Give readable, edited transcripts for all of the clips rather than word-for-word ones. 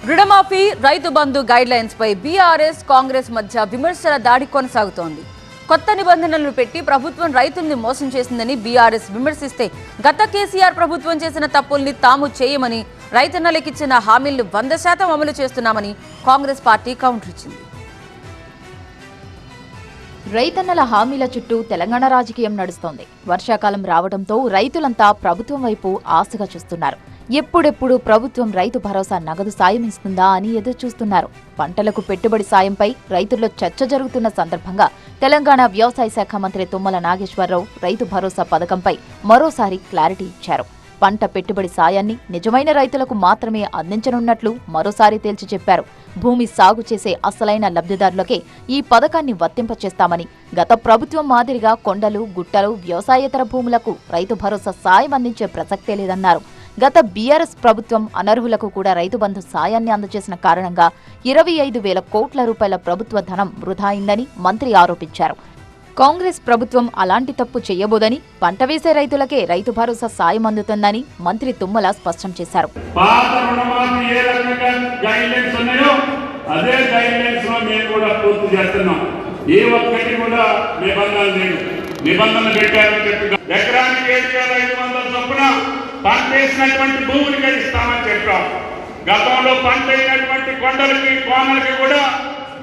రుణమాఫీ Rythu Bandhu guide lines పై BRS Congress మధ్య విమర్శల దాడి కొనసాగుతోంది. కొత్త నిబంధనలను పెట్టి ప్రభుత్వం రైతుల్ని మోసం చేసిందని బీఆర్ఎస్ విమర్శిస్తే గత కేసీఆర్ ప్రభుత్వం చేసిన తప్పుల్ని తాము చేయమని రైతన్నలకిచ్చిన హామీలను 100% అమలు చేస్తున్నామని కాంగ్రెస్ పార్టీ కౌంటర్ ఇచ్చింది. రైతన్నల హామీల చుట్టూ తెలంగాణ రాజకీయం నడుస్తోంది. వర్షాకాలం రావడంతో రైతులంతా ప్రభుత్వం వైపు ఆశగా చూస్తున్నారు. ఎప్పుడెప్పుడు ప్రభుత్వం రైతు భరోసా నగదు సాయం ఇస్తుందా అని ఎదురు చూస్తున్నారు. పంటలకు పెట్టుబడి సాయంపై రైతుల్లో చర్చ జరుగుతున్న సందర్భంగా తెలంగాణ వ్యవసాయ శాఖ మంత్రి తుమ్మల నాగేశ్వరరావు రైతు భరోసా పథకంపై మరోసారి క్లారిటీ ఇచ్చారు. పంట పెట్టుబడి సాయాన్ని నిజమైన రైతులకు మాత్రమే అందించనున్నట్లు మరోసారి తేల్చి చెప్పారు. భూమి సాగు చేసే అసలైన లబ్ధిదారులకే ఈ పథకాన్ని వర్తింపచేస్తామని, గత ప్రభుత్వం మాదిరిగా కొండలు, గుట్టలు, వ్యవసాయేతర భూములకు రైతు భరోసా సాయం అందించే ప్రసక్తే లేదన్నారు. గత బీఆర్ఎస్ ప్రభుత్వం అనర్హులకు కూడా రైతు బంధు సాయాన్ని అందజేసిన కారణంగా 25,000 కోట్ల రూపాయల ప్రభుత్వ ధనం వృధా అయిందని మంత్రి ఆరోపించారు. కాంగ్రెస్ ప్రభుత్వం అలాంటి తప్పు చేయబోదని, పంట వేసే రైతులకే రైతు భరోసా సాయం అందుతుందని మంత్రి తుమ్మల స్పష్టం చేశారు. పంట వేసినటువంటి భూములకి ఇస్తామని చెప్పాం. గతంలో పంట అయినటువంటి కొండలకి, కోనలకి కూడా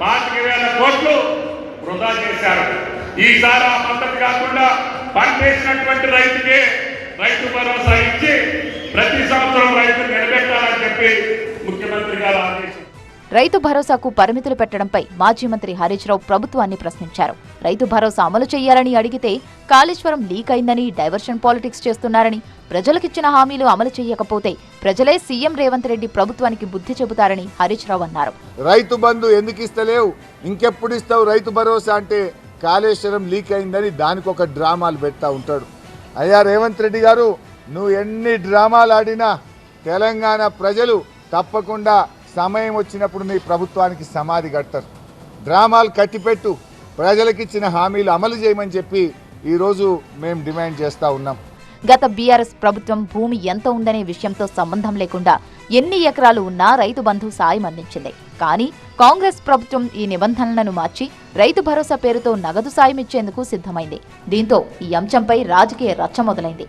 25,000 కోట్లు వృధా చేశారు. ఈసారి ఆ పద్ధతి కాకుండా పంట వేసినటువంటి రైతుకే రైతు భరోసా ఇచ్చి ప్రతి సంవత్సరం రైతు నిలబెట్టాలని చెప్పి ముఖ్యమంత్రి గారు ఆదేశం. రైతు భరోసాకు పరిమితులు పెట్టడంపై మాజీ మంత్రి హరీష్ రావు ప్రభుత్వాన్ని ప్రశ్నించారు. రైతు భరోసా అమలు చేయాలని అడిగితే కాళేశ్వరం లీక్ అయిందని డైవర్షన్ పాలిటిక్స్ చేస్తున్నారని, ప్రజలకిచ్చిన హామీలు అమలు చేయకపోతే ప్రజలే సీఎం రేవంత్ రెడ్డి ప్రభుత్వానికి బుద్ధి చెబుతారని హరీష్ రావు అన్నారు. రైతు బంధు ఎందుకు ఇస్తలేవు, ఇంకెప్పుడు ఇస్తావు రైతు భరోసా అంటే కాళేశ్వరం లీక్ అయిందని దానికి ఒక డ్రామాలు పెడతా ఉంటాడు. అయ్యా రేవంత్ రెడ్డి గారు, నువ్వు ఎన్ని డ్రామాలు ఆడినా తెలంగాణ ప్రజలు తప్పకుండా సమయం వచ్చినప్పుడు నీ ప్రభుత్వానికి సమాధి కడతారు. డ్రామాలు కట్టిపెట్టు, ప్రజలకిచ్చిన హామీలు అమలు చేయమని చెప్పి ఈరోజు మేము డిమాండ్ చేస్తూ ఉన్నాం. గత బీఆర్ఎస్ ప్రభుత్వం భూమి ఎంత ఉందనే విషయంతో సంబంధం లేకుండా ఎన్ని ఎకరాలు ఉన్నా రైతు బంధు సాయం అందించింది. కానీ కాంగ్రెస్ ప్రభుత్వం ఈ నిబంధనలను మార్చి రైతు భరోసా పేరుతో నగదు సాయం ఇచ్చేందుకు సిద్ధమైంది. దీంతో ఈ అంశంపై రాజకీయ రచ్చ మొదలైంది.